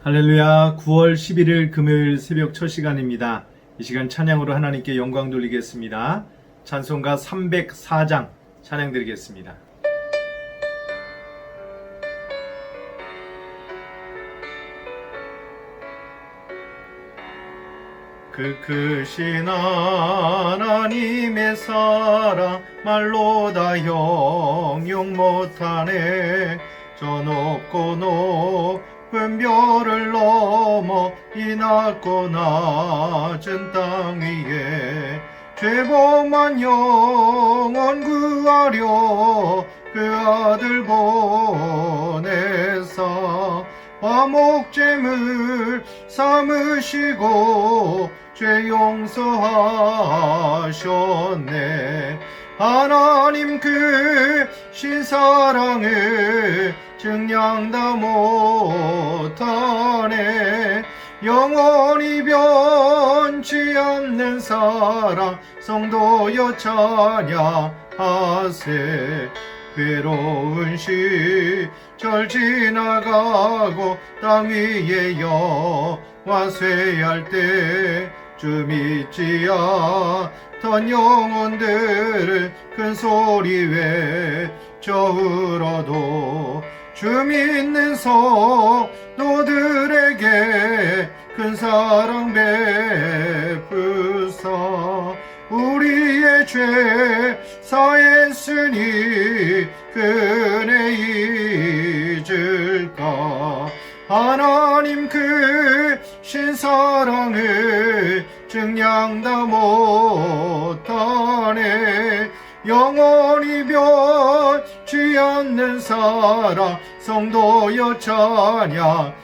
할렐루야. 9월 11일 금요일 새벽 첫 시간입니다. 이 시간 찬양으로 하나님께 영광 돌리겠습니다. 찬송가 304장 찬양 드리겠습니다. 그 크신 하나님의 사랑 말로 다 형용 못하네. 저 높고 높은 별을 넘어 이 낮고 낮은 땅 위에 죄범한 영혼 구하려 그 아들 보내사 화목제물 삼으시고 죄 용서하셨네. 하나님 그 신사랑을 증량 다 못하네. 영원히 변치 않는 사랑 성도여 찬양하세. 괴로운 시절 지나가고 땅 위에 영화 쇠할 때 주 믿지 않던 영혼들은 큰 소리 외쳐 울어도 주 믿는 성도들에게 큰 사랑 베푸사 우리의 죄 사했으니 그네 잊을까. 하나님 그 신사랑을 증량 다 못하네. 영원히 변치 않는 사랑 성도여 찬양하세.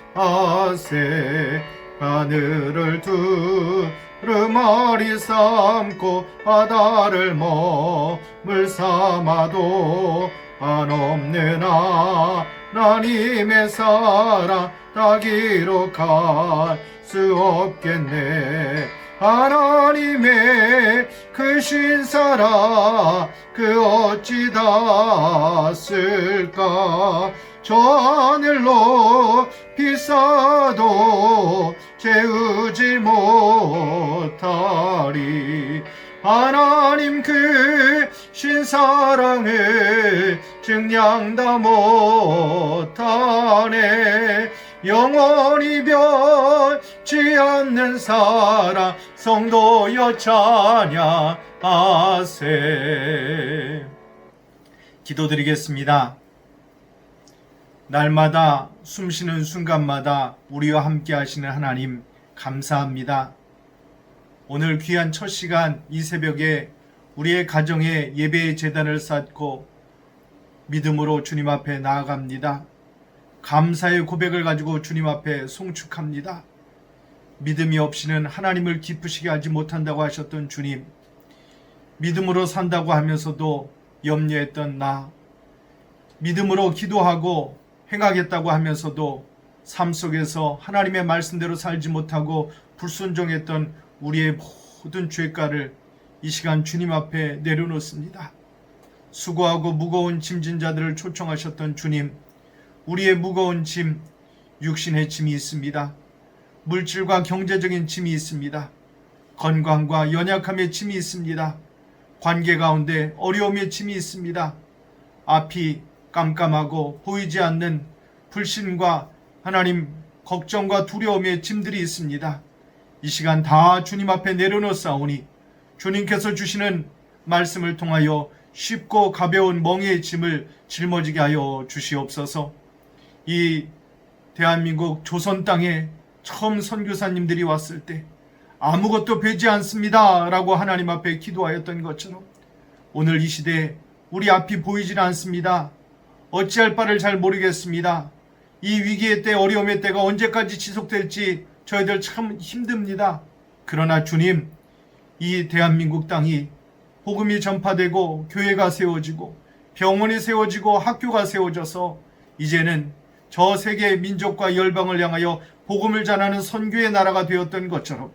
하늘을 두루마리 삼고 바다를 머물 삼아도 한없는 하나님의 사랑 다 기록할 수 없겠네. 하나님의 크신 사랑 그 어찌 다 쓸까. 저 하늘 높이 쌓아도 채우지 못하리. 하나님 그 신사랑을 증량 다 못하네. 영원히 변치 않는 사랑 성도여 찬양하세. 기도드리겠습니다. 날마다 숨쉬는 순간마다 우리와 함께 하시는 하나님 감사합니다. 오늘 귀한 첫 시간 이 새벽에 우리의 가정에 예배의 제단을 쌓고 믿음으로 주님 앞에 나아갑니다. 감사의 고백을 가지고 주님 앞에 송축합니다. 믿음이 없이는 하나님을 기쁘시게 하지 못한다고 하셨던 주님, 믿음으로 산다고 하면서도 염려했던 나, 믿음으로 기도하고 행하겠다고 하면서도 삶 속에서 하나님의 말씀대로 살지 못하고 불순종했던 우리의 모든 죄가를 이 시간 주님 앞에 내려놓습니다. 수고하고 무거운 짐진 자들을 초청하셨던 주님, 우리의 무거운 짐, 육신의 짐이 있습니다. 물질과 경제적인 짐이 있습니다. 건강과 연약함의 짐이 있습니다. 관계 가운데 어려움의 짐이 있습니다. 앞이 깜깜하고 보이지 않는 불신과 하나님 걱정과 두려움의 짐들이 있습니다. 이 시간 다 주님 앞에 내려놓사오니 주님께서 주시는 말씀을 통하여 쉽고 가벼운 멍에의 짐을 짊어지게 하여 주시옵소서. 이 대한민국 조선 땅에 처음 선교사님들이 왔을 때 아무것도 배지 않습니다 라고 하나님 앞에 기도하였던 것처럼 오늘 이 시대에 우리 앞이 보이질 않습니다. 어찌할 바를 잘 모르겠습니다. 이 위기의 때, 어려움의 때가 언제까지 지속될지 저희들 참 힘듭니다. 그러나 주님, 이 대한민국 땅이 복음이 전파되고 교회가 세워지고 병원이 세워지고 학교가 세워져서 이제는 저 세계 민족과 열방을 향하여 복음을 전하는 선교의 나라가 되었던 것처럼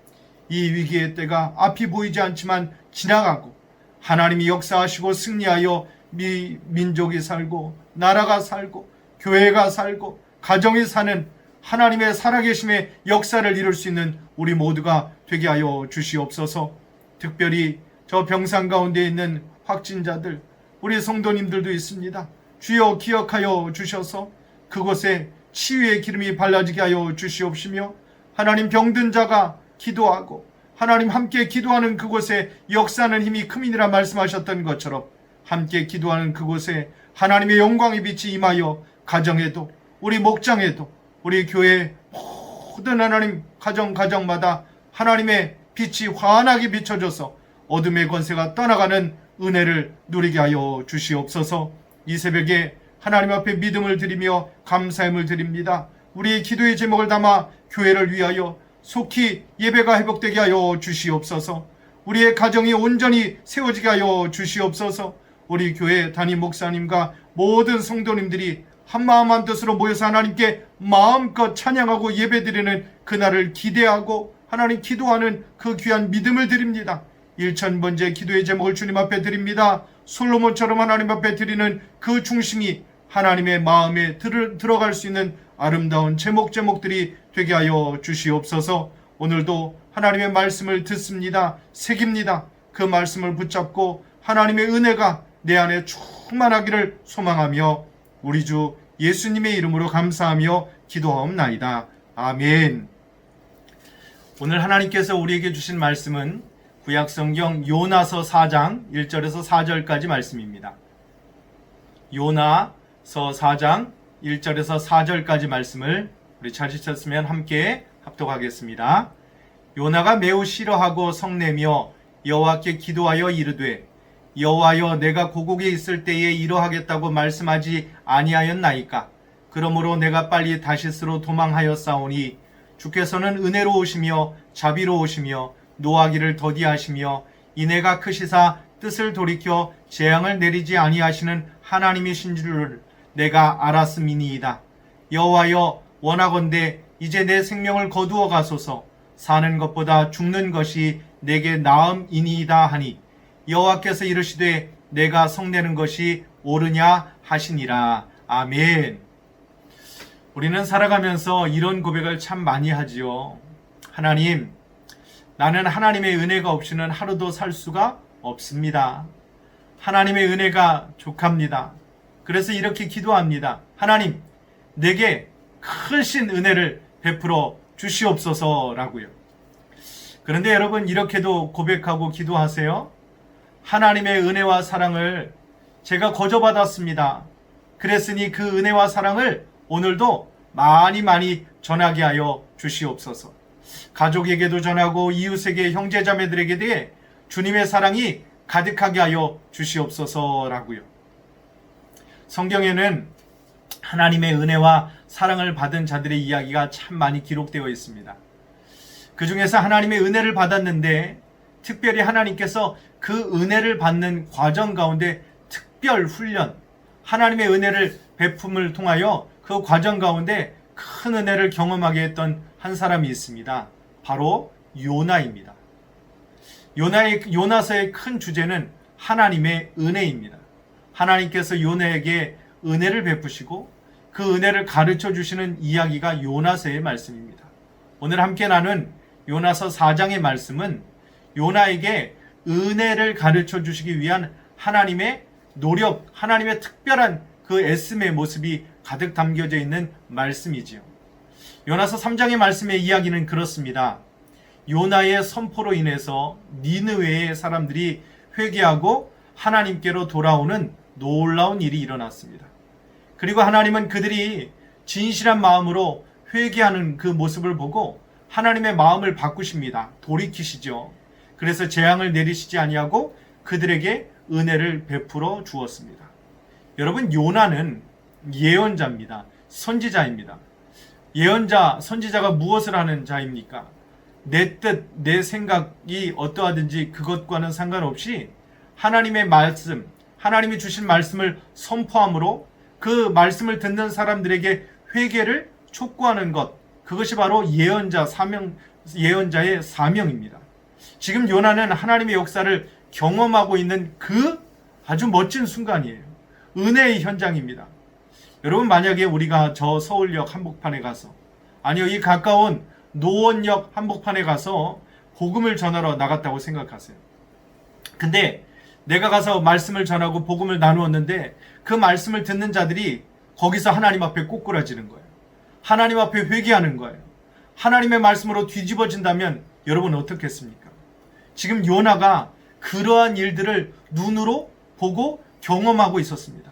이 위기의 때가 앞이 보이지 않지만 지나가고 하나님이 역사하시고 승리하여 민족이 살고 나라가 살고 교회가 살고 가정이 사는 하나님의 살아계심의 역사를 이룰 수 있는 우리 모두가 되게 하여 주시옵소서. 특별히 저 병상 가운데 있는 확진자들, 우리 성도님들도 있습니다. 주여 기억하여 주셔서 그곳에 치유의 기름이 발라지게 하여 주시옵시며, 하나님 병든 자가 기도하고 하나님 함께 기도하는 그곳에 역사하는 힘이 큼이니라 말씀하셨던 것처럼 함께 기도하는 그곳에 하나님의 영광의 빛이 임하여 가정에도 우리 목장에도 우리 교회 모든 하나님 가정마다 하나님의 빛이 환하게 비춰져서 어둠의 권세가 떠나가는 은혜를 누리게 하여 주시옵소서. 이 새벽에 하나님 앞에 믿음을 드리며 감사함을 드립니다. 우리의 기도의 제목을 담아 교회를 위하여 속히 예배가 회복되게 하여 주시옵소서. 우리의 가정이 온전히 세워지게 하여 주시옵소서. 우리 교회 담임 목사님과 모든 성도님들이 한마음 한뜻으로 모여서 하나님께 마음껏 찬양하고 예배드리는 그날을 기대하고 하나님 기도하는 그 귀한 믿음을 드립니다. 1000번째 기도의 제목을 주님 앞에 드립니다. 솔로몬처럼 하나님 앞에 드리는 그 중심이 하나님의 마음에 들어갈 수 있는 아름다운 제목들이 되게 하여 주시옵소서. 오늘도 하나님의 말씀을 듣습니다. 새깁니다. 그 말씀을 붙잡고 하나님의 은혜가 내 안에 충만하기를 소망하며 우리 주 예수님의 이름으로 감사하며 기도하옵나이다. 아멘. 오늘 하나님께서 우리에게 주신 말씀은 구약성경 요나서 4장 1절에서 4절까지 말씀입니다. 요나서 4장 1절에서 4절까지 말씀을 우리 찾으셨으면 함께 합독하겠습니다. 요나가 매우 싫어하고 성내며 여호와께 기도하여 이르되 여호와여 내가 고국에 있을 때에 이러하겠다고 말씀하지 아니하였나이까. 그러므로 내가 빨리 다시스로 도망하였사오니 주께서는 은혜로우시며 자비로우시며 노하기를 더디하시며 인애가 크시사 뜻을 돌이켜 재앙을 내리지 아니하시는 하나님이신 줄을 내가 알았음이니이다. 여호와여 원하건대 이제 내 생명을 거두어 가소서. 사는 것보다 죽는 것이 내게 나음이니이다 하니 여호와께서 이르시되 내가 성내는 것이 옳으냐 하시니라. 아멘. 우리는 살아가면서 이런 고백을 참 많이 하지요. 하나님, 나는 하나님의 은혜가 없이는 하루도 살 수가 없습니다. 하나님의 은혜가 족합니다. 그래서 이렇게 기도합니다. 하나님, 내게 크신 은혜를 베풀어 주시옵소서라고요. 그런데 여러분, 이렇게도 고백하고 기도하세요. 하나님의 은혜와 사랑을 제가 거저받았습니다. 그랬으니 그 은혜와 사랑을 오늘도 많이 전하게 하여 주시옵소서. 가족에게도 전하고 이웃에게, 형제자매들에게 대해 주님의 사랑이 가득하게 하여 주시옵소서라고요. 성경에는 하나님의 은혜와 사랑을 받은 자들의 이야기가 참 많이 기록되어 있습니다. 그 중에서 하나님의 은혜를 받았는데 특별히 하나님께서 그 은혜를 받는 과정 가운데 특별 훈련, 하나님의 은혜를 베품을 통하여 그 과정 가운데 큰 은혜를 경험하게 했던 한 사람이 있습니다. 바로 요나입니다. 요나서의 큰 주제는 하나님의 은혜입니다. 하나님께서 요나에게 은혜를 베푸시고 그 은혜를 가르쳐 주시는 이야기가 요나서의 말씀입니다. 오늘 함께 나눈 요나서 4장의 말씀은 요나에게 은혜를 가르쳐 주시기 위한 하나님의 노력, 하나님의 특별한 그 애씀의 모습이 가득 담겨져 있는 말씀이지요. 요나서 3장의 말씀의 이야기는 그렇습니다. 요나의 선포로 인해서 니느웨의 사람들이 회개하고 하나님께로 돌아오는 놀라운 일이 일어났습니다. 그리고 하나님은 그들이 진실한 마음으로 회개하는 그 모습을 보고 하나님의 마음을 바꾸십니다. 돌이키시죠. 그래서 재앙을 내리시지 아니하고 그들에게 은혜를 베풀어 주었습니다. 여러분, 요나는 예언자입니다. 선지자입니다. 예언자, 선지자가 무엇을 하는 자입니까? 내 뜻, 내 생각이 어떠하든지 그것과는 상관없이 하나님의 말씀, 하나님이 주신 말씀을 선포함으로 그 말씀을 듣는 사람들에게 회개를 촉구하는 것, 그것이 바로 예언자의 사명입니다. 지금 요나는 하나님의 역사를 경험하고 있는 그 아주 멋진 순간이에요. 은혜의 현장입니다. 여러분, 만약에 우리가 저 서울역 한복판에 가서 아니요, 이 가까운 노원역 한복판에 가서 복음을 전하러 나갔다고 생각하세요. 근데 내가 가서 말씀을 전하고 복음을 나누었는데 그 말씀을 듣는 자들이 거기서 하나님 앞에 꼬꾸라지는 거예요. 하나님 앞에 회개하는 거예요. 하나님의 말씀으로 뒤집어진다면 여러분 어떻겠습니까? 지금 요나가 그러한 일들을 눈으로 보고 경험하고 있었습니다.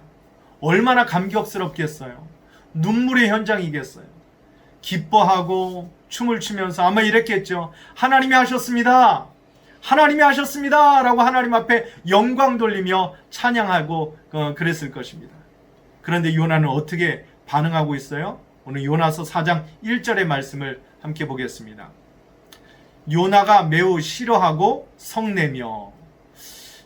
얼마나 감격스럽겠어요. 눈물의 현장이겠어요. 기뻐하고 춤을 추면서 아마 이랬겠죠. 하나님이 하셨습니다. 하나님이 하셨습니다. 라고 하나님 앞에 영광 돌리며 찬양하고 그랬을 것입니다. 그런데 요나는 어떻게 반응하고 있어요? 오늘 요나서 4장 1절의 말씀을 함께 보겠습니다. 요나가 매우 싫어하고 성내며.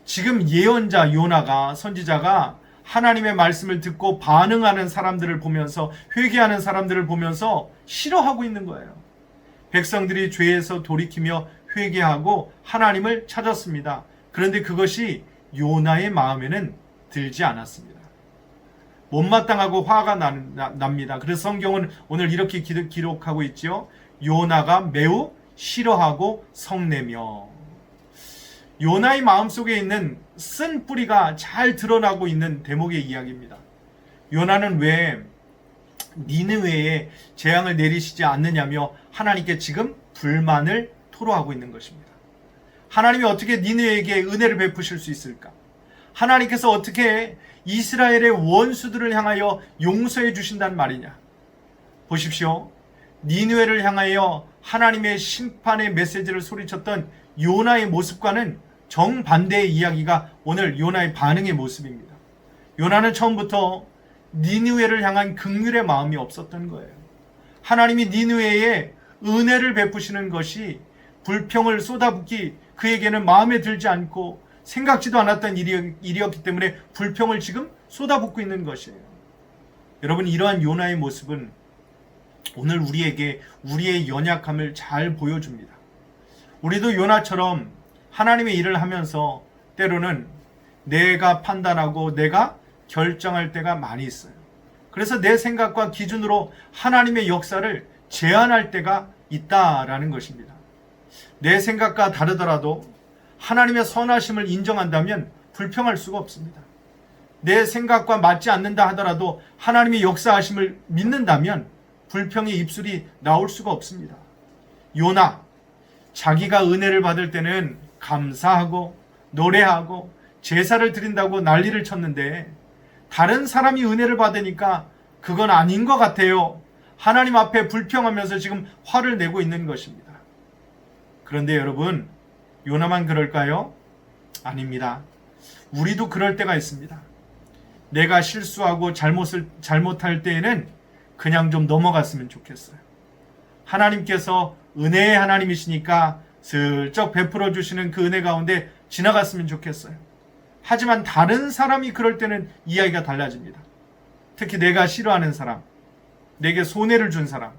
지금 예언자 요나가, 선지자가 하나님의 말씀을 듣고 반응하는 사람들을 보면서, 회개하는 사람들을 보면서 싫어하고 있는 거예요. 백성들이 죄에서 돌이키며 회개하고 하나님을 찾았습니다. 그런데 그것이 요나의 마음에는 들지 않았습니다. 못마땅하고 화가 납니다. 그래서 성경은 오늘 이렇게 기록하고 있죠. 요나가 매우 싫어하고 성내며. 요나의 마음속에 있는 쓴 뿌리가 잘 드러나고 있는 대목의 이야기입니다. 요나는 왜 니느웨에 재앙을 내리시지 않느냐며 하나님께 지금 불만을 토로하고 있는 것입니다. 하나님이 어떻게 니느웨에게 은혜를 베푸실 수 있을까? 하나님께서 어떻게 이스라엘의 원수들을 향하여 용서해 주신단 말이냐? 보십시오. 니느웨를 향하여 하나님의 심판의 메시지를 소리쳤던 요나의 모습과는 정반대의 이야기가 오늘 요나의 반응의 모습입니다. 요나는 처음부터 니느웨를 향한 긍휼의 마음이 없었던 거예요. 하나님이 니느웨에 은혜를 베푸시는 것이 불평을 쏟아붓기 그에게는 마음에 들지 않고 생각지도 않았던 일이었기 때문에 불평을 지금 쏟아붓고 있는 것이에요. 여러분, 이러한 요나의 모습은 오늘 우리에게 우리의 연약함을 잘 보여줍니다. 우리도 요나처럼 하나님의 일을 하면서 때로는 내가 판단하고 내가 결정할 때가 많이 있어요. 그래서 내 생각과 기준으로 하나님의 역사를 제한할 때가 있다라는 것입니다. 내 생각과 다르더라도 하나님의 선하심을 인정한다면 불평할 수가 없습니다. 내 생각과 맞지 않는다 하더라도 하나님의 역사하심을 믿는다면 불평의 입술이 나올 수가 없습니다. 요나, 자기가 은혜를 받을 때는 감사하고 노래하고 제사를 드린다고 난리를 쳤는데 다른 사람이 은혜를 받으니까 그건 아닌 것 같아요. 하나님 앞에 불평하면서 지금 화를 내고 있는 것입니다. 그런데 여러분, 요나만 그럴까요? 아닙니다. 우리도 그럴 때가 있습니다. 내가 실수하고 잘못할 때에는 그냥 좀 넘어갔으면 좋겠어요. 하나님께서 은혜의 하나님이시니까 슬쩍 베풀어 주시는 그 은혜 가운데 지나갔으면 좋겠어요. 하지만 다른 사람이 그럴 때는 이야기가 달라집니다. 특히 내가 싫어하는 사람, 내게 손해를 준 사람,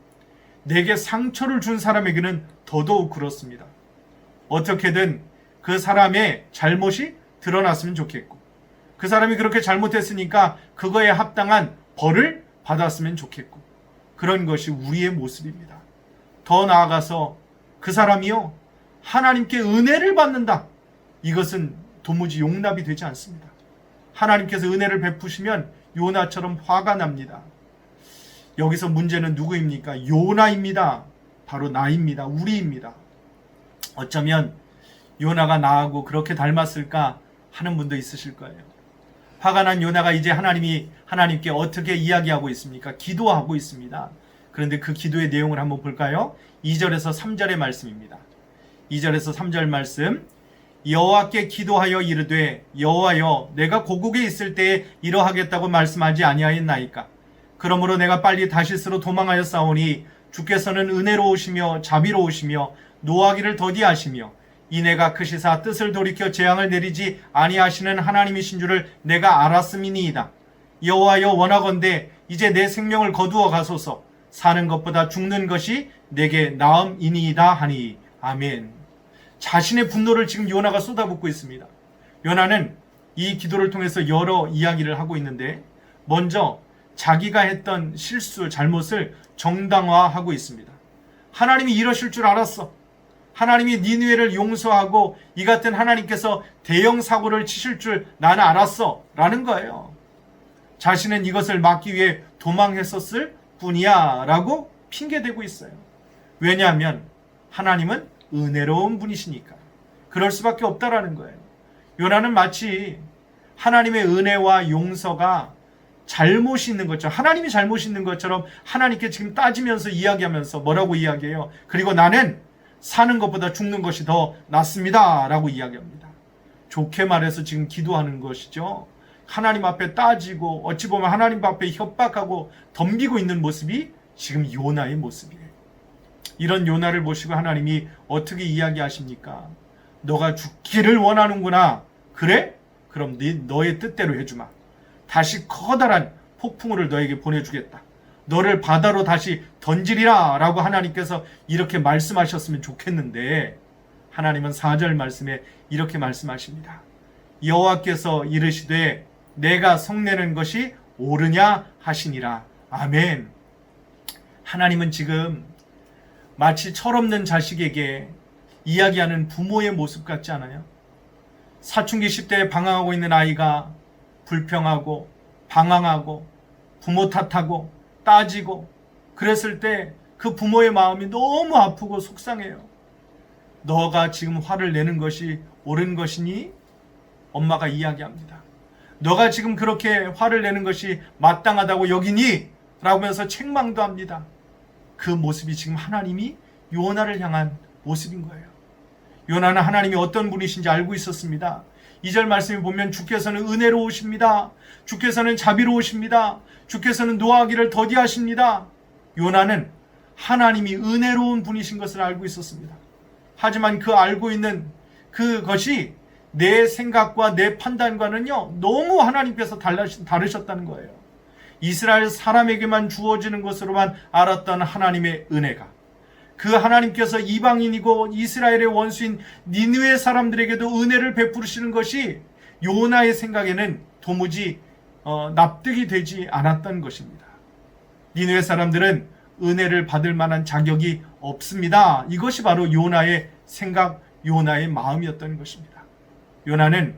내게 상처를 준 사람에게는 더더욱 그렇습니다. 어떻게든 그 사람의 잘못이 드러났으면 좋겠고, 그 사람이 그렇게 잘못했으니까 그거에 합당한 벌을 받았으면 좋겠고, 그런 것이 우리의 모습입니다. 더 나아가서 그 사람이요, 하나님께 은혜를 받는다. 이것은 도무지 용납이 되지 않습니다. 하나님께서 은혜를 베푸시면 요나처럼 화가 납니다. 여기서 문제는 누구입니까? 요나입니다. 바로 나입니다. 우리입니다. 어쩌면 요나가 나하고 그렇게 닮았을까 하는 분도 있으실 거예요. 화가 난 요나가 이제 하나님께 어떻게 이야기하고 있습니까? 기도하고 있습니다. 그런데 그 기도의 내용을 한번 볼까요? 2절에서 3절의 말씀입니다. 2절에서 3절 말씀. 여호와께 기도하여 이르되 여호와여, 내가 고국에 있을 때에 이러하겠다고 말씀하지 아니하였나이까? 그러므로 내가 빨리 다시스로 도망하여 싸우니 주께서는 은혜로우시며 자비로우시며 노하기를 더디하시며 이내가 크시사 뜻을 돌이켜 재앙을 내리지 아니하시는 하나님이신 줄을 내가 알았음이니이다. 여호와여, 원하건대 이제 내 생명을 거두어 가소서. 사는 것보다 죽는 것이 내게 나음이니이다 하니. 아멘. 자신의 분노를 지금 요나가 쏟아붓고 있습니다. 요나는 이 기도를 통해서 여러 이야기를 하고 있는데, 먼저 자기가 했던 실수, 잘못을 정당화하고 있습니다. 하나님이 이러실 줄 알았어. 하나님이 니느웨를 용서하고 이 같은 하나님께서 대형 사고를 치실 줄 나는 알았어 라는 거예요. 자신은 이것을 막기 위해 도망했었을 뿐이야 라고 핑계대고 있어요. 왜냐하면 하나님은 은혜로운 분이시니까 그럴 수밖에 없다라는 거예요. 요나는 마치 하나님의 은혜와 용서가 잘못이 있는 것처럼, 하나님이 잘못이 있는 것처럼 하나님께 지금 따지면서 이야기하면서 뭐라고 이야기해요? 그리고 나는 사는 것보다 죽는 것이 더 낫습니다 라고 이야기합니다. 좋게 말해서 지금 기도하는 것이죠. 하나님 앞에 따지고 어찌 보면 하나님 앞에 협박하고 덤비고 있는 모습이 지금 요나의 모습이에요. 이런 요나를 보시고 하나님이 어떻게 이야기하십니까? 너가 죽기를 원하는구나. 그래? 그럼 너의 뜻대로 해주마. 다시 커다란 폭풍우를 너에게 보내주겠다. 너를 바다로 다시 던지리라 라고 하나님께서 이렇게 말씀하셨으면 좋겠는데 하나님은 4절 말씀에 이렇게 말씀하십니다. 여호와께서 이르시되 내가 성내는 것이 옳으냐 하시니라. 아멘. 하나님은 지금 마치 철없는 자식에게 이야기하는 부모의 모습 같지 않아요? 사춘기 10대에 방황하고 있는 아이가 불평하고 방황하고 부모 탓하고 따지고 그랬을 때 그 부모의 마음이 너무 아프고 속상해요. 너가 지금 화를 내는 것이 옳은 것이니? 엄마가 이야기합니다. 너가 지금 그렇게 화를 내는 것이 마땅하다고 여기니? 라고 하면서 책망도 합니다. 그 모습이 지금 하나님이 요나를 향한 모습인 거예요. 요나는 하나님이 어떤 분이신지 알고 있었습니다. 2절 말씀에 보면 주께서는 은혜로우십니다. 주께서는 자비로우십니다. 주께서는 노하기를 더디하십니다. 요나는 하나님이 은혜로운 분이신 것을 알고 있었습니다. 하지만 그 알고 있는 그것이 내 생각과 내 판단과는요 너무 하나님께서 다르셨다는 거예요. 이스라엘 사람에게만 주어지는 것으로만 알았던 하나님의 은혜가 그 하나님께서 이방인이고 이스라엘의 원수인 니느웨 사람들에게도 은혜를 베푸시는 것이 요나의 생각에는 도무지 납득이 되지 않았던 것입니다. 니느웨 사람들은 은혜를 받을 만한 자격이 없습니다. 이것이 바로 요나의 생각, 요나의 마음이었던 것입니다. 요나는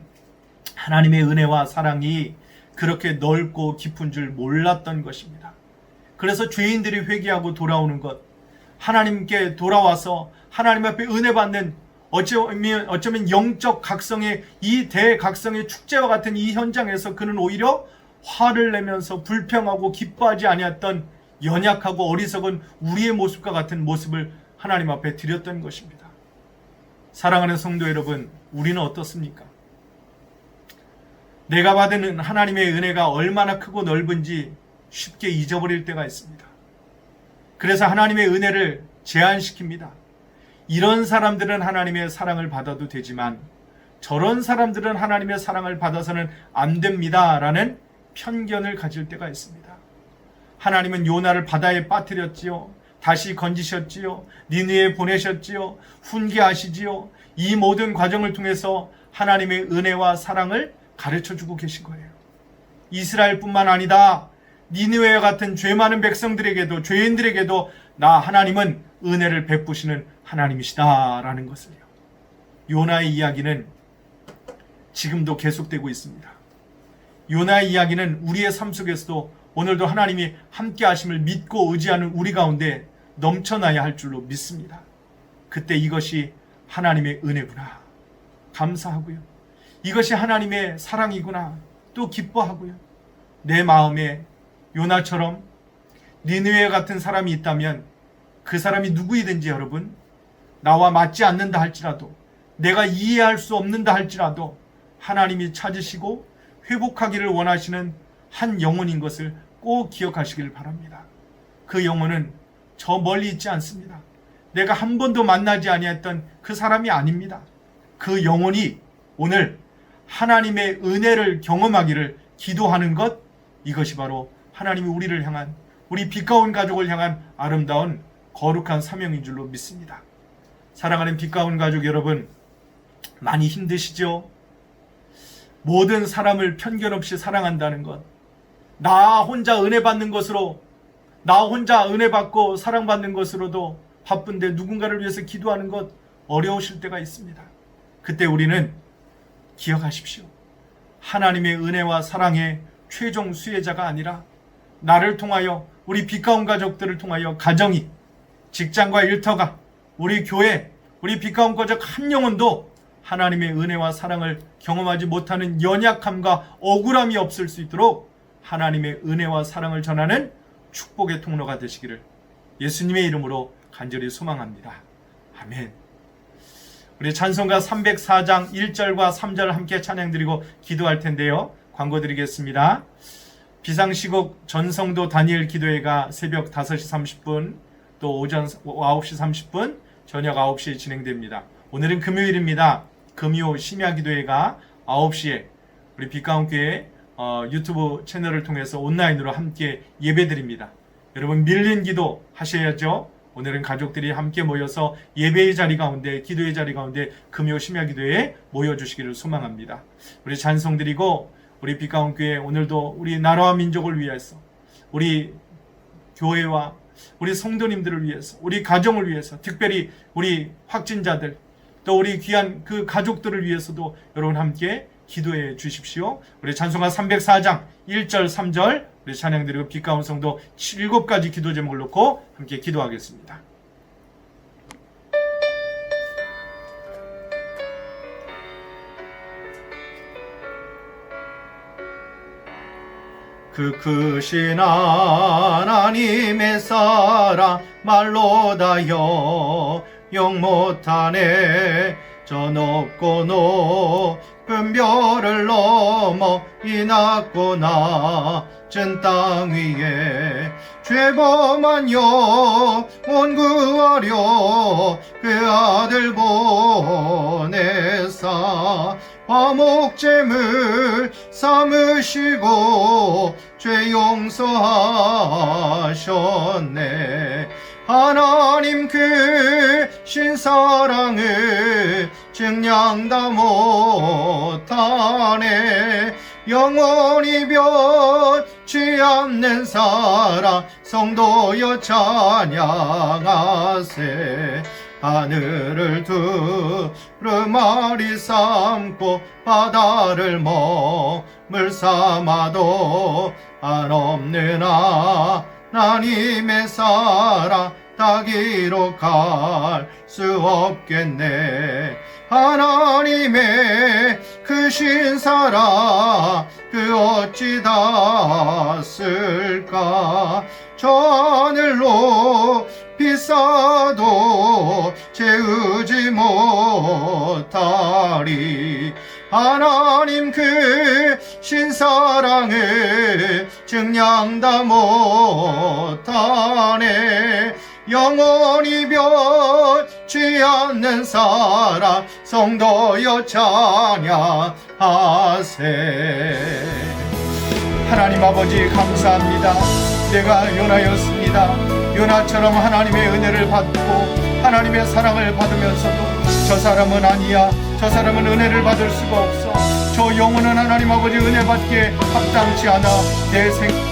하나님의 은혜와 사랑이 그렇게 넓고 깊은 줄 몰랐던 것입니다. 그래서 죄인들이 회개하고 돌아오는 것, 하나님께 돌아와서 하나님 앞에 은혜 받는 어쩌면 영적 각성의 이 대각성의 축제와 같은 이 현장에서 그는 오히려 화를 내면서 불평하고 기뻐하지 아니했던 연약하고 어리석은 우리의 모습과 같은 모습을 하나님 앞에 드렸던 것입니다. 사랑하는 성도 여러분, 우리는 어떻습니까? 내가 받은 하나님의 은혜가 얼마나 크고 넓은지 쉽게 잊어버릴 때가 있습니다. 그래서 하나님의 은혜를 제한시킵니다. 이런 사람들은 하나님의 사랑을 받아도 되지만 저런 사람들은 하나님의 사랑을 받아서는 안 됩니다 라는 편견을 가질 때가 있습니다. 하나님은 요나를 바다에 빠뜨렸지요. 다시 건지셨지요. 니느웨에 보내셨지요. 훈계하시지요. 이 모든 과정을 통해서 하나님의 은혜와 사랑을 가르쳐주고 계신 거예요. 이스라엘뿐만 아니다. 니느웨와 같은 죄 많은 백성들에게도 죄인들에게도 나 하나님은 은혜를 베푸시는 하나님이시다라는 것을요. 요나의 이야기는 지금도 계속되고 있습니다. 요나의 이야기는 우리의 삶 속에서도 오늘도 하나님이 함께 하심을 믿고 의지하는 우리 가운데 넘쳐나야 할 줄로 믿습니다. 그때 이것이 하나님의 은혜구나 감사하고요. 이것이 하나님의 사랑이구나 또 기뻐하고요. 내 마음에 요나처럼 니느웨 같은 사람이 있다면 그 사람이 누구이든지 여러분 나와 맞지 않는다 할지라도 내가 이해할 수 없는다 할지라도 하나님이 찾으시고 회복하기를 원하시는 한 영혼인 것을 꼭 기억하시길 바랍니다. 그 영혼은 저 멀리 있지 않습니다. 내가 한 번도 만나지 아니했던 그 사람이 아닙니다. 그 영혼이 오늘 하나님의 은혜를 경험하기를 기도하는 것, 이것이 바로 하나님이 우리를 향한, 우리 빛가운 가족을 향한 아름다운 거룩한 사명인 줄로 믿습니다. 사랑하는 빛가운 가족 여러분, 많이 힘드시죠? 모든 사람을 편견 없이 사랑한다는 것, 나 혼자 은혜 받는 것으로 나 혼자 은혜 받고 사랑받는 것으로도 바쁜데 누군가를 위해서 기도하는 것 어려우실 때가 있습니다. 그때 우리는 기억하십시오. 하나님의 은혜와 사랑의 최종 수혜자가 아니라 나를 통하여, 우리 빛가운 가족들을 통하여 가정이, 직장과 일터가, 우리 교회, 우리 빛가운 가족 한 영혼도 하나님의 은혜와 사랑을 경험하지 못하는 연약함과 억울함이 없을 수 있도록 하나님의 은혜와 사랑을 전하는 축복의 통로가 되시기를 예수님의 이름으로 간절히 소망합니다. 아멘. 우리 찬송가 304장 1절과 3절 함께 찬양드리고 기도할 텐데요. 광고 드리겠습니다. 비상시국 전성도 다니엘 기도회가 새벽 5시 30분, 또 오전 9시 30분, 저녁 9시에 진행됩니다. 오늘은 금요일입니다. 금요 심야 기도회가 9시에 우리 빛가운교회 유튜브 채널을 통해서 온라인으로 함께 예배드립니다. 여러분 밀린 기도 하셔야죠. 오늘은 가족들이 함께 모여서 예배의 자리 가운데, 기도의 자리 가운데 금요 심야 기도에 모여주시기를 소망합니다. 우리 찬송 드리고 우리 빛가운교회 오늘도 우리 나라와 민족을 위해서, 우리 교회와 우리 성도님들을 위해서, 우리 가정을 위해서, 특별히 우리 확진자들, 또 우리 귀한 그 가족들을 위해서도 여러분 함께 기도해 주십시오. 우리 찬송가 304장 1절 3절 우리 찬양드리고 빛가운 성도 7가지 기도 제목을 놓고 함께 기도하겠습니다. 그 크신 하나님의 사랑 말로 다여 영 못하네. 저 높고 높은 별을 넘어 이 낮고 낮은 땅 위에 죄범한 영혼 구하려 그 아들 보내사 화목제물 삼으시고 죄 용서하셨네. 하나님 그 신사랑을 증량다 못하네. 영원히 변치 않는 사랑 성도여 찬양하세. 하늘을 두루마리 삼고 바다를 먹물 삼아도 한없는 하나님의 사랑 다 기록할 수 없겠네. 하나님의 크신 사랑 그 어찌 닿았을까. 저 하늘로 비싸도 채우지 못하리. 하나님 그 신사랑을 증량다 못하네. 영원히 변치 않는 사랑 성도여 찬양하세. 하나님 아버지 감사합니다. 내가 요나였습니다. 요나처럼 하나님의 은혜를 받고 하나님의 사랑을 받으면서도 저 사람은 아니야, 저 사람은 은혜를 받을 수가 없어, 저 영혼은 하나님 아버지 은혜 받기에 합당치 않아, 내 생